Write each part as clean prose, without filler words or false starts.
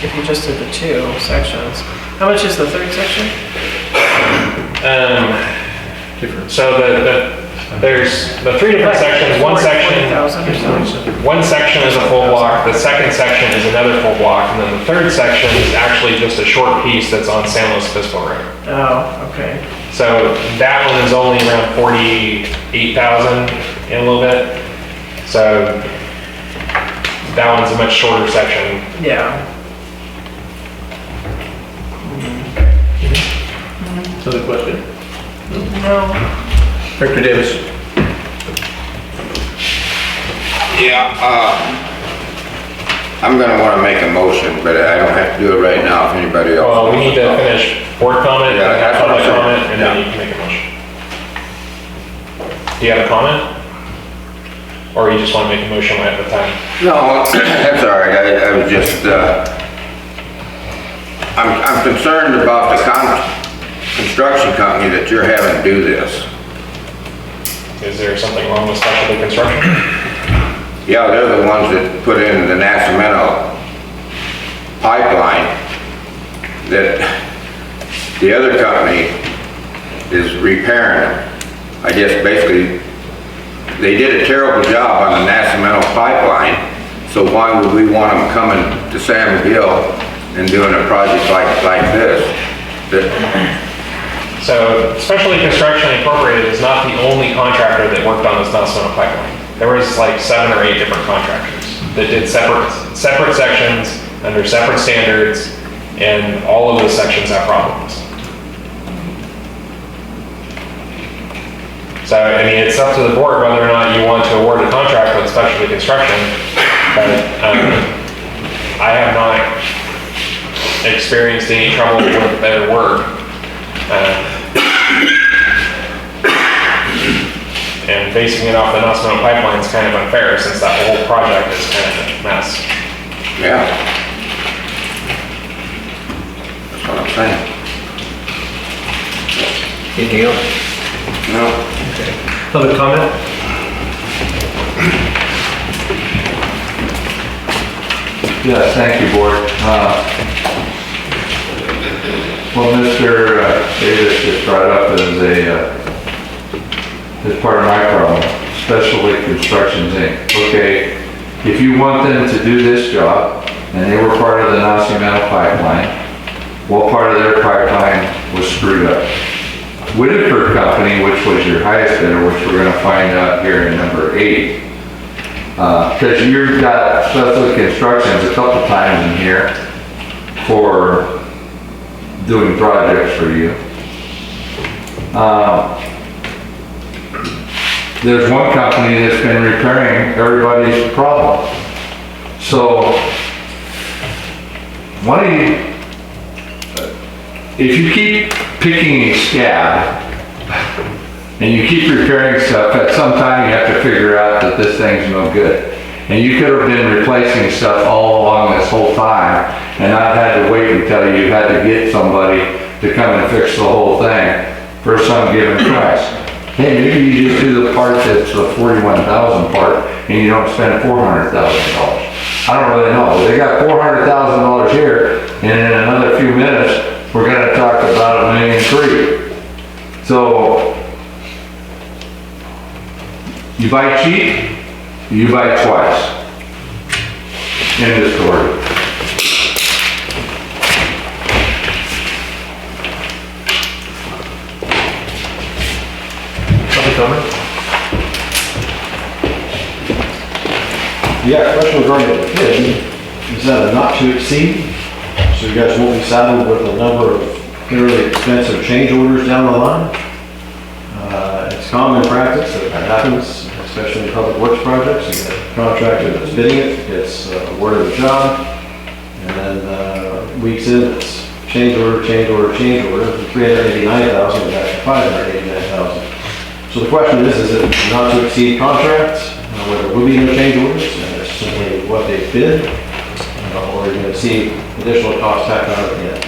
if you just did the 2 sections. How much is the 3rd section? So there's the 3 different sections. One section, 40,000 or something. one section is a full block. The second section is another full block, and then the 3rd section is actually just a short piece that's on San Luis Obispo Road. Oh, okay. So that one is only around 48,000 in a little bit. So that one's a much shorter section. Yeah. Other question? No. Director Davis? Yeah, I'm gonna wanna make a motion, but I don't have to do it right now if anybody else. Well, we need to finish board comment, Yeah, and that's what I'm public saying. comment, and then Yeah. you can make a motion. Do you have a comment? Or you just want to make a motion at the time? No, that's all right, I was just, I'm concerned about the construction company that you're having to do this. Is there something wrong with specialty construction? Yeah, they're the ones that put in the Nascimento pipeline that the other company is repairing. I guess basically, they did a terrible job on the Nascimento pipeline, so why would we want them coming to San Miguel and doing a project like this? So, Specialty Construction Incorporated is not the only contractor that worked on this Nascimento pipeline. There was like 7 or 8 different contractors that did separate sections under separate standards, and all of those sections have problems. So, I mean, it's up to the board whether or not you want to award a contract with Specialty Construction, but I have not experienced any trouble with their work. And basing it off the Nascimento pipeline is kind of unfair since that whole project is kind of a mess. Yeah. That's what I'm saying. Anything else? No. Other comment? Yes, thank you, Board. Well, Mr. Davis just brought up as part of my problem, Specialty Constructions Inc. Okay, if you want them to do this job, and they were part of the Nascimento pipeline, what part of their pipeline was screwed up? Whitaker Company, which was your highest bidder, which we're going to find out here in number 8, because you've got Specialty Constructions a couple times in here for doing projects for you. There's one company that's been repairing everybody's problem. So, why don't you, if you keep picking a scab and you keep repairing stuff, at some time you have to figure out that this thing's no good. And you could have been replacing stuff all along this whole time and not had to wait until you had to get somebody to come and fix the whole thing for some given price. Hey, maybe you just do the part that's the 41,000 part and you don't spend $400,000. I don't really know. They got $400,000 here, and in another few minutes, we're going to talk about $1.3 million. So, you buy cheap, you buy twice. End of story. Other comment? Yeah, question regarding the bid, is that a not to exceed? So you guys won't be saddled with a number of fairly expensive change orders down the line? It's common practice that happens, especially in public works projects. You get a contractor that's bidding it, gets awarded the job, and then weeks in, it's change order, from 389,000 back to 589,000. So the question is it not to exceed contracts, where there will be no change orders, and it's simply what they bid, or are you going to see additional costs tacked on at the end?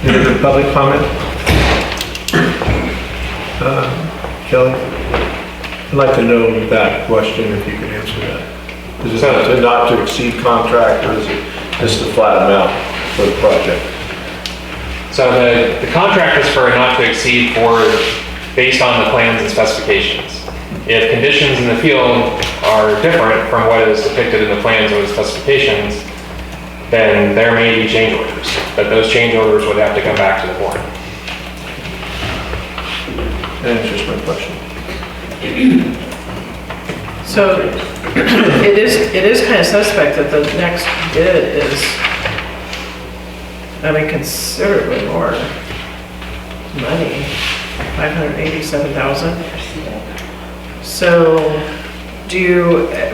Any other public comment? Kelly? I'd like to know that question, if you could answer that. Is it So- not to exceed contract, or is it just the flat amount for the project? So the contract is for not to exceed based on the plans and specifications. If conditions in the field are different from what is depicted in the plans or the specifications, then there may be change orders, but those change orders would have to come back to the board. That answers my question. So it is kind of suspect that the next bid is, I mean, considerably more money, 587,000. So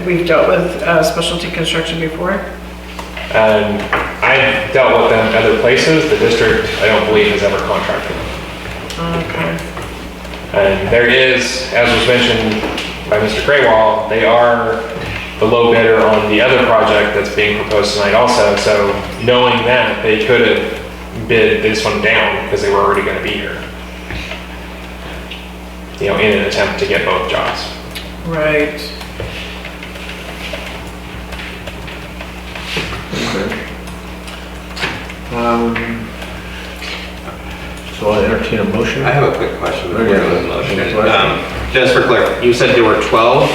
we've dealt with specialty construction before? And I've dealt with them other places. The district, I don't believe, has ever contracted them. Okay. And there is, as was mentioned by Mr. Graywall, they are the low bidder on the other project that's being proposed tonight also. So knowing that, they could have bid this one down because they were already going to be here. You know, in an attempt to get both jobs. Right. So I'll entertain a motion. I have a quick question before Okay. the motion. Question. Just for clarity, you said there were 12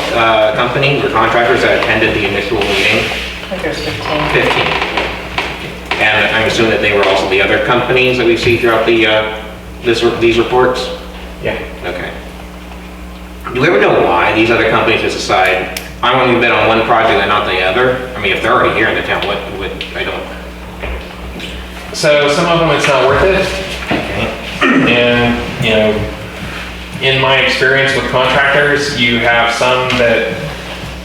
companies or contractors that attended the initial meeting? I think there's 15. 15. And I'm assuming that they were also the other companies that we see throughout these reports? Yeah. Okay. Do we ever know why these other companies just decide, I want to bid on one project and not the other? I mean, if they're already here in the town, I don't... So some of them, it's not worth it. And, you know, in my experience with contractors, you have some that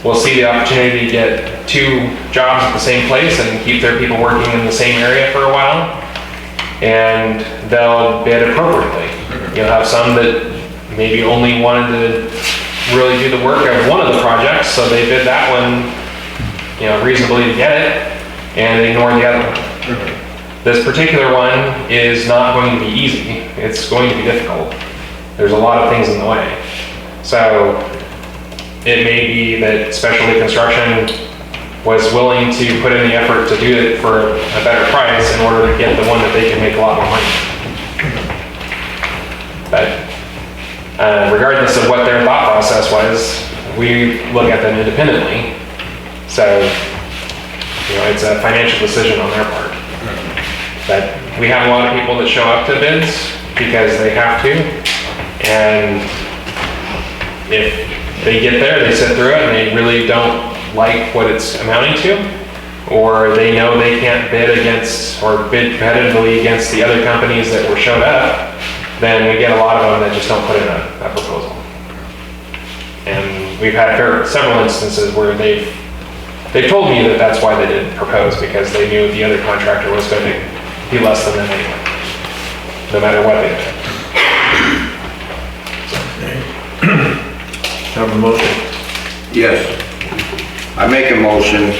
will see the opportunity to get 2 jobs at the same place and keep their people working in the same area for a while. And they'll bid appropriately. You'll have some that maybe only wanted to really do the work of one of the projects, so they bid that one, you know, reasonably to get it, and ignore the other one. This particular one is not going to be easy. It's going to be difficult. There's a lot of things in the way. So it may be that specialty construction was willing to put in the effort to do it for a better price in order to get the one that they can make a lot more money. But regardless of what their thought process was, we look at them independently. So, you know, it's a financial decision on their part. But we have a lot of people that show up to bids because they have to. And if they get there, they sit through it and they really don't like what it's amounting to, or they know they can't bid against or bid competitively against the other companies that were showed up, then we get a lot of them that just don't put in a proposal. And we've had several instances where they've told me that that's why they didn't propose, because they knew the other contractor was going to be less than them anyway, no matter what they did. Have a motion. Yes. I make a motion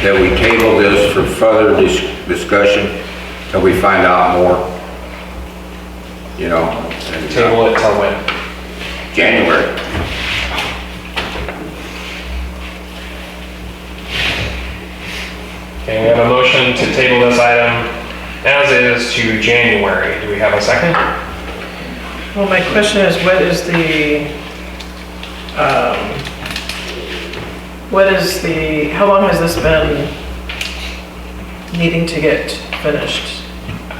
that we table this for further discussion till we find out more. You know. and, Table it till when? January. Okay, we have a motion to table this item as is to January. Do we have a second? Well, my question is, how long has this been needing to get finished?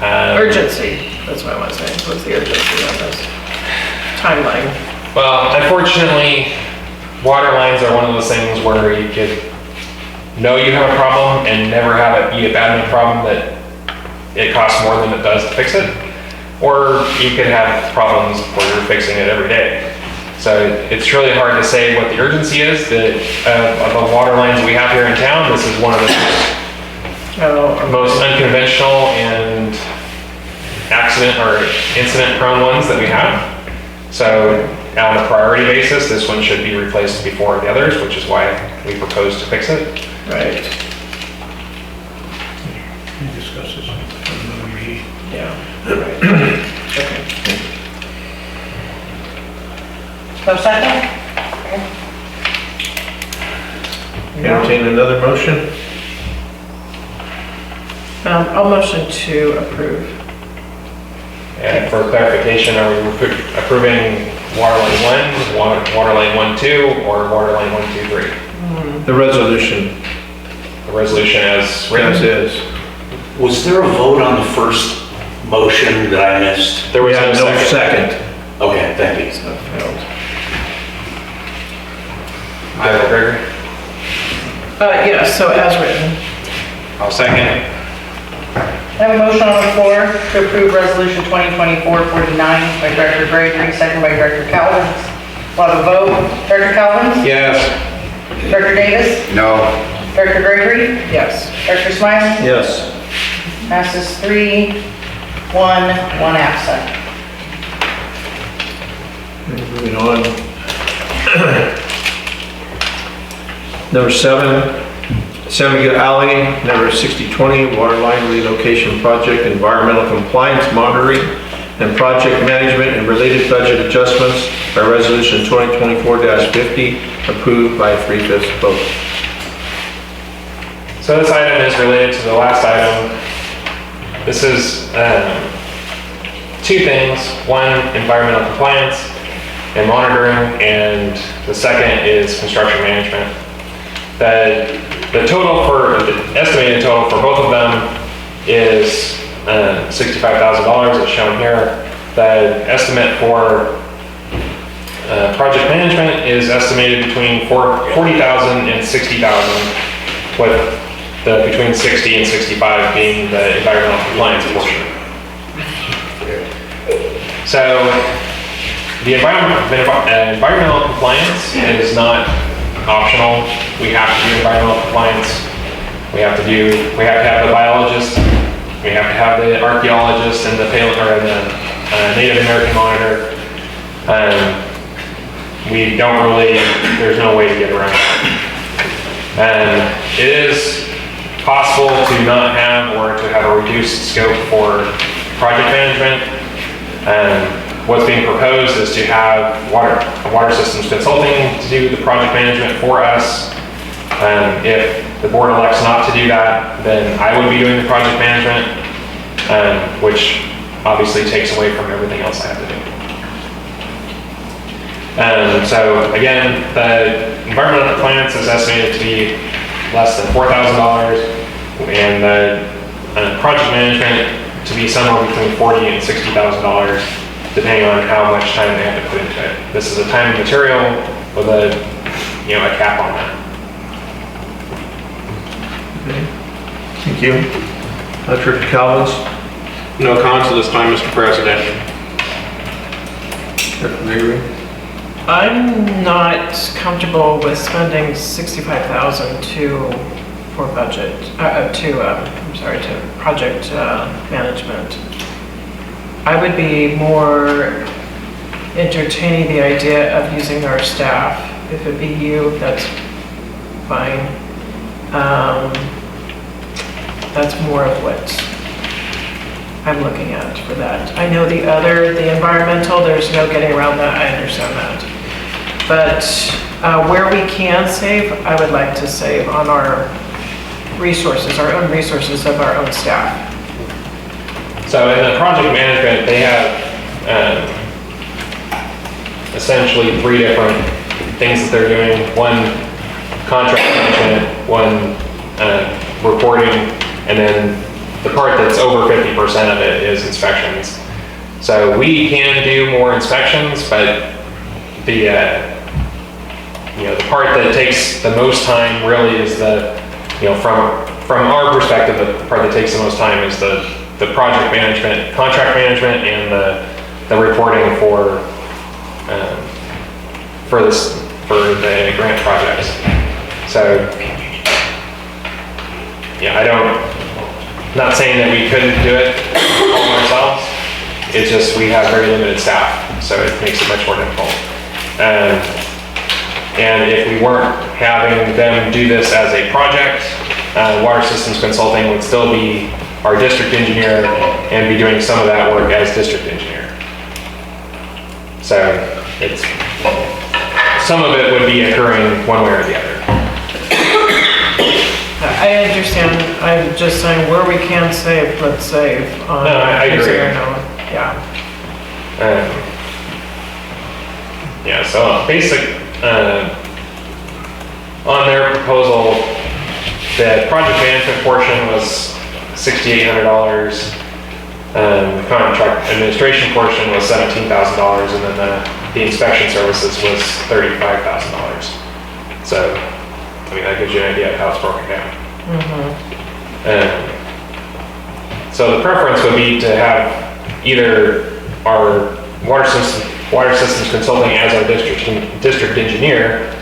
Urgency, that's what I want to say. What's the urgency on this timeline? Well, unfortunately, water lines are one of those things where you could know you have a problem and never have it be a bad enough problem that it costs more than it does to fix it. Or you could have problems where you're fixing it every day. So it's really hard to say what the urgency is. Of the water lines we have here in town, this is one of the most unconventional and accident or incident prone ones that we have. So on a priority basis, this one should be replaced before the others, which is why we propose to fix it. Right, We discuss this in another meeting. yeah. Right. Okay. So second? Entertain another motion? I'll motion to approve. And for clarification, are we approving water line 1, water line 1, 2, or water line 1, 2, 3? The resolution, The resolution as written? as is. Was there a vote on the first motion that I missed? There We was had no no second. second. Okay, thank you. So failed. Gregory? Yes, so as written. I'll second. I have a motion on the floor to approve Resolution 2024-49 by Director Gregory, second by Director Calvins. We'll have a vote. Director Calvins? Yes. Director Davis? No, Director Gregory? Yes. Director Smiley? Yes. Passes 3-1, 1 absent. Moving on. Number 7, Seneca Alley, number 6020, water line relocation project, environmental compliance monitoring, and project management and related budget adjustments by resolution 2024-50, approved by a 3/5 vote. So this item is related to the last item. This is two things. One, environmental compliance and monitoring, and the second is construction management. The estimated total for both of them is $65,000 as shown here. The estimate for project management is estimated between $40,000 and $60,000, with the between 60 and 65 being the environmental compliance portion. So the environmental compliance is not optional. We have to do environmental compliance. We have to have the biologist. We have to have the archaeologist and the Native American monitor. We don't really. There's no way to get around it. It is possible to not have or to have a reduced scope for project management. What's being proposed is to have water systems consulting to do the project management for us. If the board elects not to do that, then I would be doing the project management, which obviously takes away from everything else I have to do. So again, the environmental compliance is estimated to be less than $4,000, and the project management to be somewhere between $40,000 and $60,000. Depending on how much time they have to put into it. This is a time and material with a cap on that. Thank you. Director Calvins? No comments at this time, Mr. President. Director Gregory? I'm not comfortable with spending $65,000 to project management. I would be more entertaining the idea of using our staff. If it be you, that's fine. That's more of what I'm looking at for that. I know the environmental, there's no getting around that, I understand that. But where we can save, I would like to save on our resources, our own resources of our own staff. So in the project management, they have essentially 3 different things that they're doing. One, contract management, one, reporting, and then the part that's over 50% of it is inspections. So we can do more inspections, but the the part that takes the most time really is from our perspective, the part that takes the most time is the project management, contract management, and the reporting for the grant projects. So yeah, not saying that we couldn't do it all ourselves. It's just we have very limited staff, so it makes it much more difficult. And if we weren't having them do this as a project, Water Systems Consulting would still be our district engineer and be doing some of that work as district engineer. So some of it would be occurring one way or the other. just saying where we can save, let's save. On No, I agree. Yeah. Yeah, so on their proposal, the project management portion was $6,800. The contract administration portion was $17,000, and then the inspection services was $35,000. So, I mean, that gives you an idea of how it's broken down. So the preference would be to have either our water systems consulting as our district engineer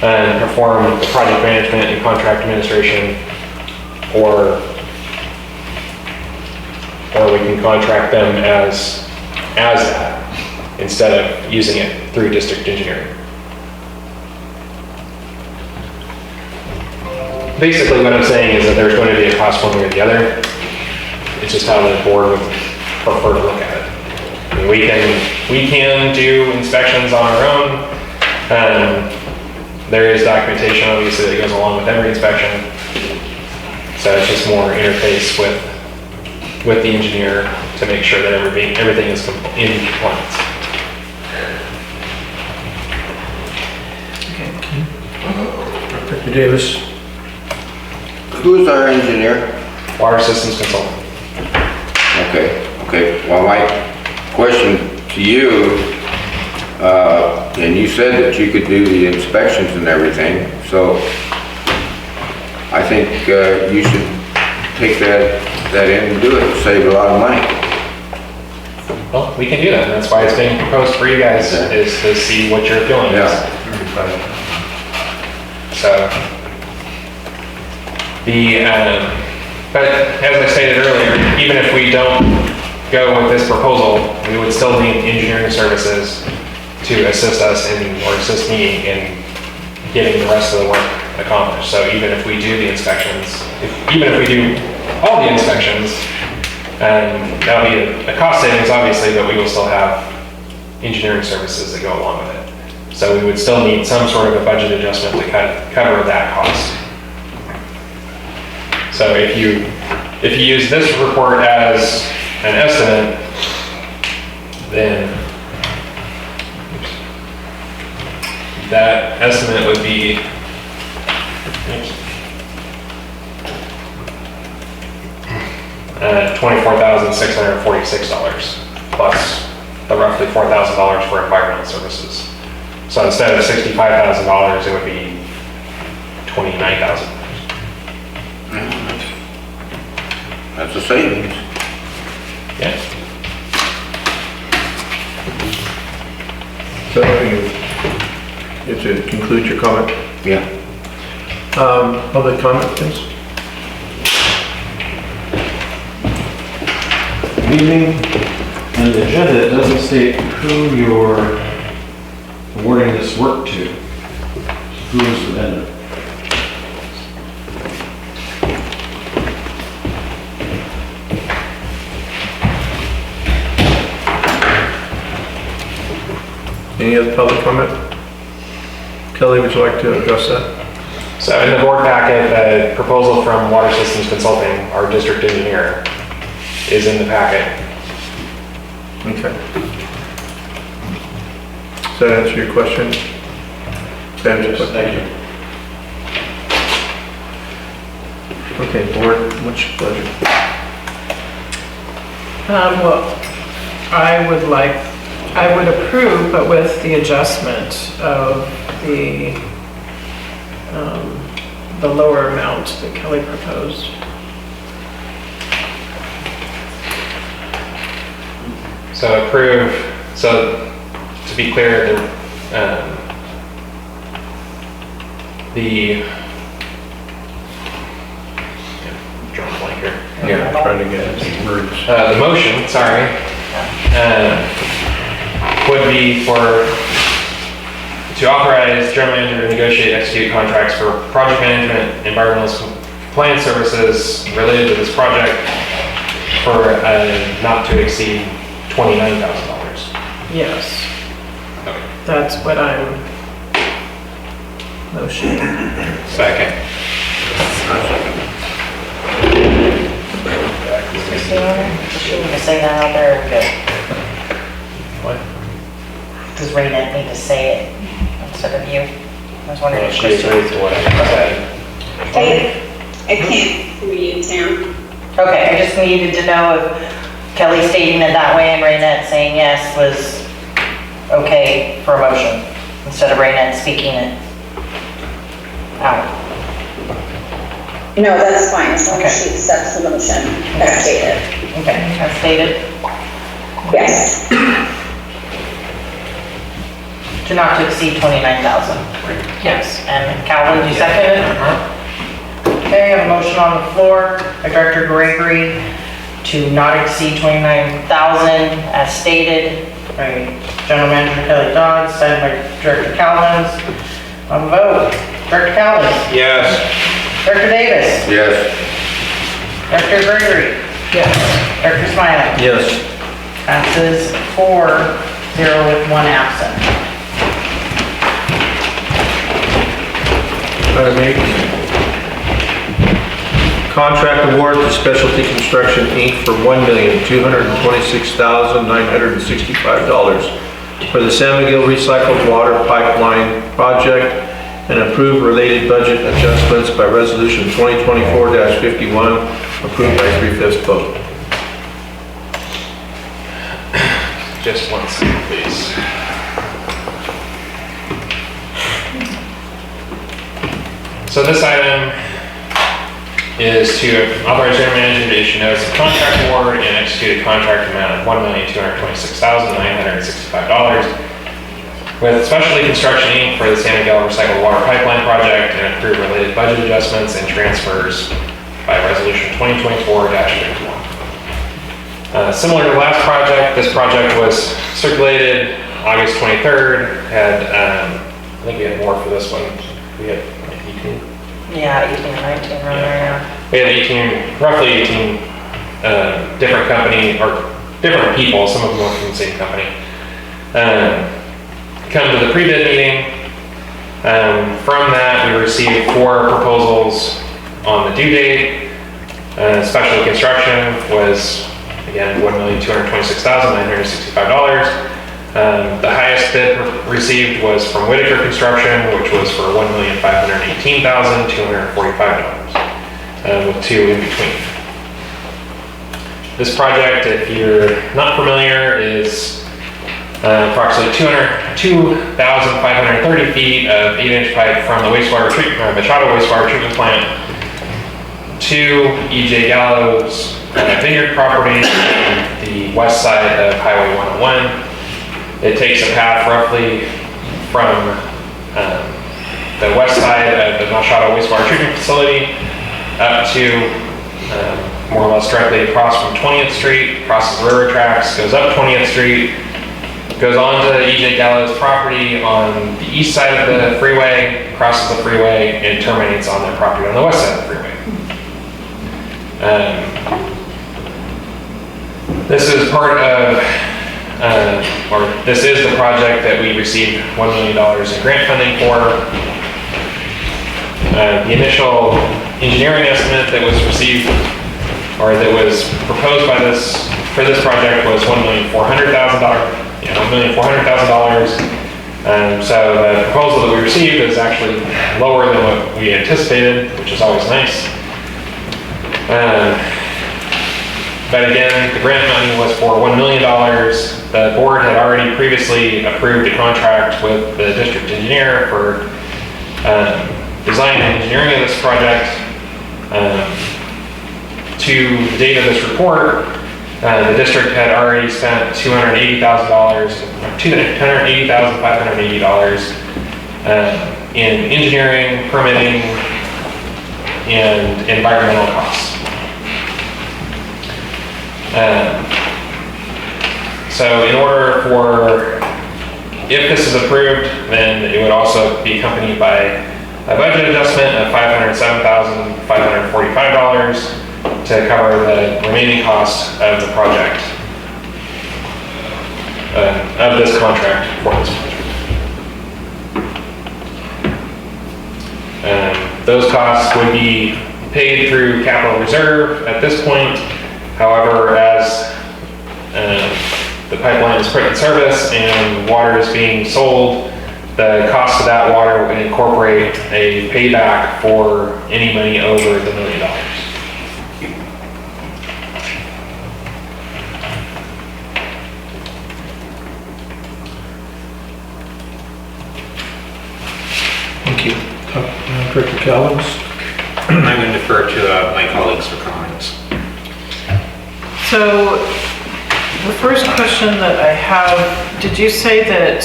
and perform the project management and contract administration, or we can contract them as that instead of using it through district engineering. Basically what I'm saying is that there's going to be a cost one way or the other. It's just how the board would prefer to look at it. I mean, we can do inspections on our own. There is documentation obviously that goes along with every inspection. So it's just more interface with the engineer to make sure that everything is in compliance. Dr. Davis? Who's our engineer? Water systems consultant. Okay. Well, my question to you, and you said that you could do the inspections and everything, so I think you should take that in and do it, save a lot of money. Well, we can do that. That's why it's being proposed for you guys, is to see what your feeling is. So, but as I stated earlier, even if we don't go with this proposal, we would still need engineering services to assist us or assist me in getting the rest of the work accomplished. So even if we do the inspections, even if we do all the inspections, that'll be a cost savings obviously, but we will still have engineering services that go along with it. So we would still need some sort of a budget adjustment to cover that cost. So if you use this report as an estimate, then that estimate would be $24,646 plus the roughly $4,000 for environmental services. So instead of $65,000, it would be $29,000. That's a savings. Yeah. So you to conclude your comment? Yeah. Public comment, please? Evening, on the agenda, it doesn't state who you're awarding this work to. Who is the vendor? Any other public comment? Kelly, would you like to address that? So in the board packet, the proposal from Water Systems Consulting, our district engineer, is in the packet. Okay. Does that answer your question? Sam, just Thank you. Okay, board, what's your pleasure? Well, I would approve, but with the adjustment of the lower amount that Kelly proposed. So approve, so to be clear, drawing a blank here. Yeah, trying to get some words. The motion, sorry, would be to authorize general manager to negotiate, execute contracts for project management, environmental compliance services related to this project for not to exceed $29,000. Yes, Okay. that's what I'm motioning. Second. C on it? Does she need to say that out there? Or good? What? Does Raynette need to say it instead of you? I was wondering if She Christie. agrees to what I said. I can't read Sam. Okay, I just needed to know if Kelly stating it that way and Raynette saying yes was okay for a motion, instead of Raynette speaking it out. No, that's fine, as long as Okay. she accepts the motion as stated. Okay, as stated, Yes. to not to exceed 29,000. Yes. And Calvin, you second it? Okay, I have a motion on the floor by Director Gregory to not exceed 29,000 as stated by General Manager Kelly Dodds, seconded by Director Calvin. On the vote, Director Calvin, Yes. Director Davis, Yes. Director Gregory, Yes. Director Smiley. Yes. Passes 4-0 with one absent. Item 8. Contract award to Specialty Construction, Inc. for $1,226,965 for the San Miguel Recycled Water Pipeline Project and approve related budget adjustments by Resolution 2024-51, approved by 3/5 vote. Just one second, please. So this item is to authorize general manager to issue notice of contract award and execute a contract amount of $1,226,965 with Specialty Construction Inc. for the San Miguel Recycled Water Pipeline Project and approve related budget adjustments and transfers by Resolution 2024-51. Similar to the last project, this project was circulated August 23rd, had, I think we had more for this one. We had like 18. Yeah, 18 or 19 around there, yeah. We had 18, roughly 18 different company, or different people, some of them work from the same company, come to the pre-bid meeting. From that, we received 4 proposals on the due date. Specialty Construction was, again, $1,226,965. The highest bid received was from Whitaker Construction, which was for $1,518,245, with 2 in between. This project, if you're not familiar, is approximately 2,530 feet of 8-inch pipe from the Machado wastewater treatment plant to E.J. Gallo's vineyard property on the west side of Highway 101. It takes a path roughly from the west side of the Machado wastewater treatment facility up to more or less directly across from 20th Street, crosses the railroad tracks, goes up 20th Street, goes on to E.J. Gallo's property on the east side of the freeway, crosses the freeway, and terminates on their property on the west side of the freeway. This is part of, this is the project that we received $1 million in grant funding for. The initial engineering estimate that was received, or that was proposed by for this project was $1,400,000. So the proposal that we received is actually lower than what we anticipated, which is always nice. But again, the grant money was for $1 million. The board had already previously approved a contract with the district engineer for design and engineering of this project. To the date of this report, the district had already spent $280,580 in engineering, permitting, and environmental costs. So in order for, if this is approved, then it would also be accompanied by a budget adjustment of $507,545 to cover the remaining costs of the project, of this contract for this project. Those costs would be paid through capital reserve at this point, However, as the pipeline is put in service and water is being sold, the cost of that water would incorporate a payback for any money over the $1 million. Thank you. Director Calvins? I'm going to defer to my colleagues for comments. So, the first question that I have, did you say that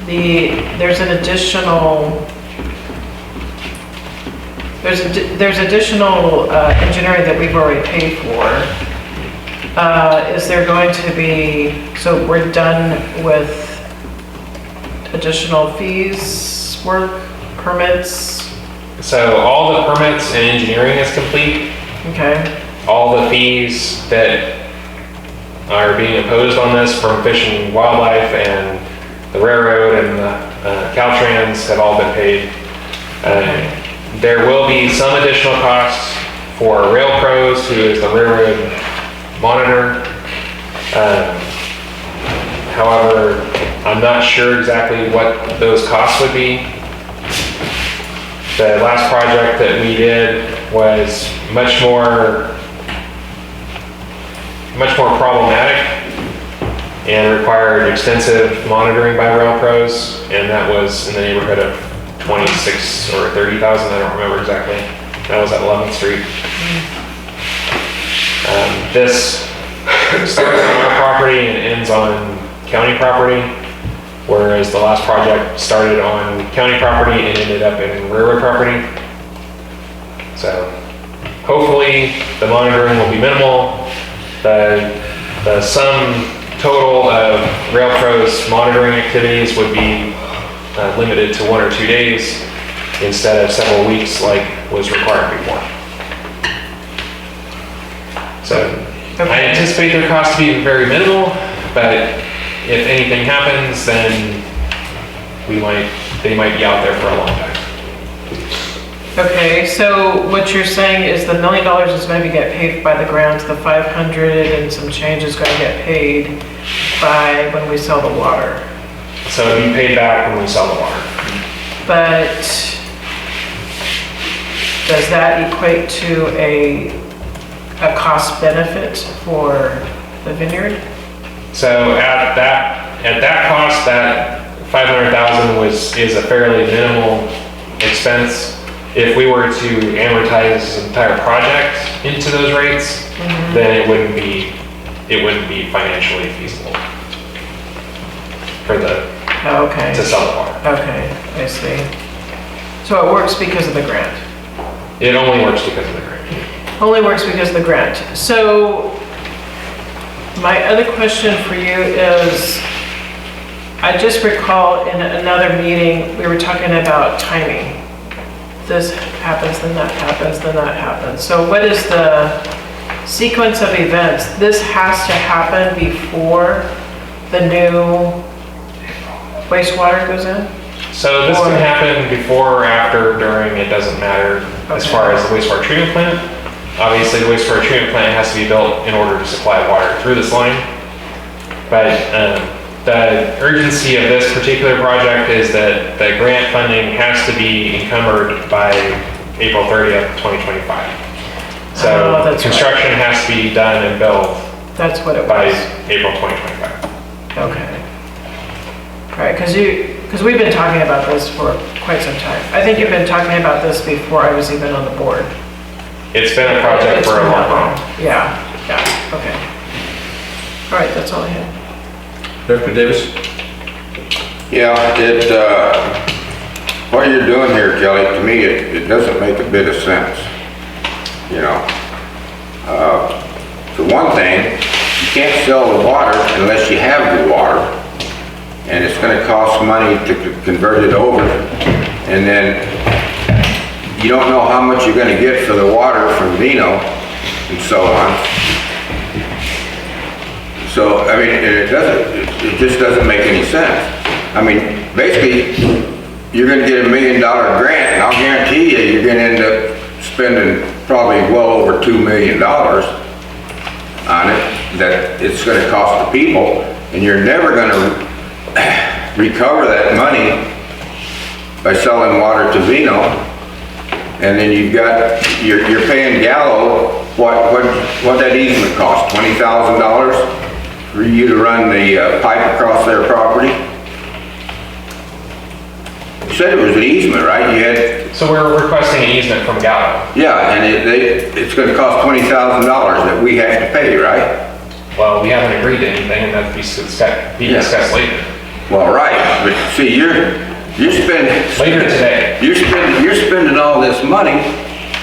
there's an additional, there's additional engineering that we've already paid for? Is there going to be, so we're done with additional fees, work, permits? So all the permits and engineering is complete. Okay, All the fees that are being imposed on this from Fish and Wildlife and the railroad and the Caltrans have all been paid. There will be some additional costs for Rail Pros, who is the railroad monitor. However, I'm not sure exactly what those costs would be. The last project that we did was much more problematic and required extensive monitoring by Rail Pros, and that was in the neighborhood of 26 or 30,000, I don't remember exactly. That was at 11th Street. This starts on our property and ends on county property, whereas the last project started on county property and ended up in railroad property. So hopefully the monitoring will be minimal. The sum total of Rail Pro's monitoring activities would be limited to 1 or 2 days instead of several weeks like was required before. So I anticipate their cost to be very minimal, but if anything happens, then they might be out there for a long time. okay, so what you're saying is the $1 million is going to get paid by the grants, the 500 and some change is going to get paid by when we sell the water. So it'll be paid back when we sell the water. But does that equate to a cost benefit for the vineyard? So at that cost, that $500,000 is a fairly minimal expense. If we were to amortize this entire project into those rates, then it wouldn't be financially feasible for to sell the water. Okay, I see. So it works because of the grant? It only works because of the grant. Only works because of the grant. So my other question for you is, I just recall in another meeting, we were talking about timing. This happens, then that happens, then that happens. So what is the sequence of events? This has to happen before the new wastewater goes in? So this can happen before or after, during, it doesn't matter as far as the wastewater treatment plant. Obviously, the wastewater treatment plant has to be built in order to supply water through this line. But the urgency of this particular project is that the grant funding has to be encumbered by April 30th, 2025. So construction has to be done and built That's what it by was. April 2025. Okay. All right, because we've been talking about this for quite some time. I think you've been talking about this before I was even on the board. It's been a project for a long time. Yeah, okay. All right, that's all I had. Director Davis? Yeah, what you're doing here, Kelly, to me, it doesn't make a bit of sense. You know, for one thing, you can't sell the water unless you have the water, and it's gonna cost money to convert it over, and then you don't know how much you're gonna get for the water from Vino, and so on. So, I mean, it just doesn't make any sense. I mean, basically, you're gonna get $1 million grant, and I'll guarantee you're gonna end up spending probably well over $2 million on it that it's gonna cost the people, and you're never gonna recover that money by selling water to Vino. And then you've got, you're paying Gallo, what that easement cost, $20,000 for you to run the pipe across their property? You said it was an easement, right? You had, So we're requesting an easement from Gallo. yeah, and it's gonna cost $20,000 that we have to pay, right? Well, we haven't agreed to anything, and that'd be discussed later. Well, right, but see, you're spending. Later today. You're spending all this money,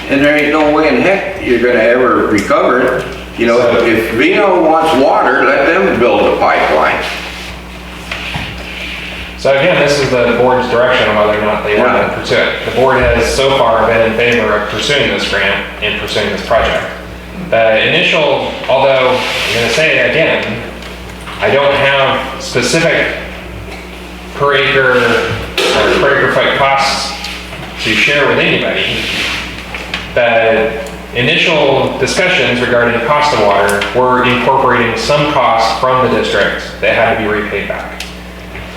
and there ain't no way in heck you're gonna ever recover it. You know, if Vino wants water, let them build a pipeline. So again, this is the board's direction on whether or not they want to pursue it. The board has so far been in favor of pursuing this grant and pursuing this project. The initial, although I'm going to say it again, I don't have specific per acre or per acre foot costs to share with anybody. The initial discussions regarding the cost of water were incorporating some costs from the district that had to be repaid back.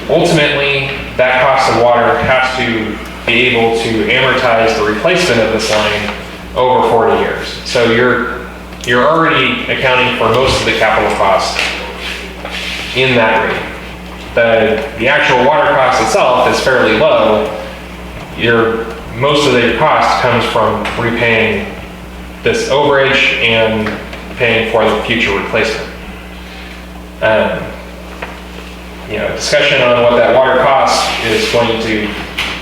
Ultimately, that cost of water has to be able to amortize the replacement of this line over 40 years. So you're already accounting for most of the capital cost in that rate. The actual water cost itself is fairly low. Most of your cost comes from repaying this overage and paying for the future replacement. Discussion on what that water cost is going to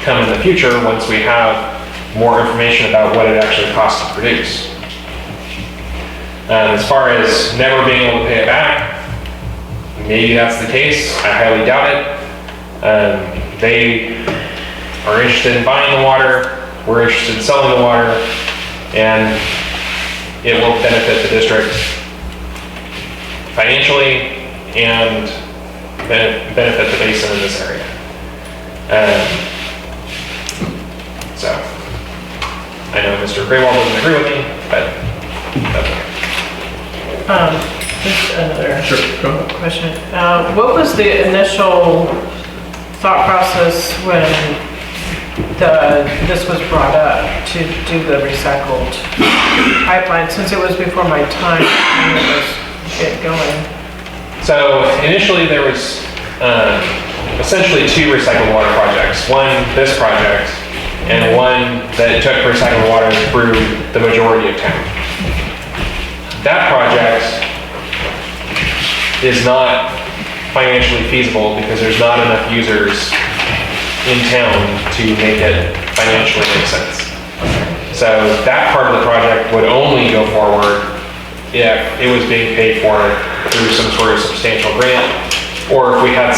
come in the future once we have more information about what it actually costs to produce. As far as never being able to pay it back, maybe that's the case. I highly doubt it. They are interested in buying the water. We're interested in selling the water, and it will benefit the district financially and benefit the basin in this area. So, I know Mr. Graywall doesn't agree with me, but that's okay. Just another Sure. question. What was the initial thought process when this was brought up to do the recycled pipeline, since it was before my time and it was get going? So initially there was essentially two recycled water projects. One, this project, and one that took recycled water through the majority of town. That project is not financially feasible because there's not enough users in town to make it financially make sense. So that part of the project would only go forward if it was being paid for through some sort of substantial grant, or if we had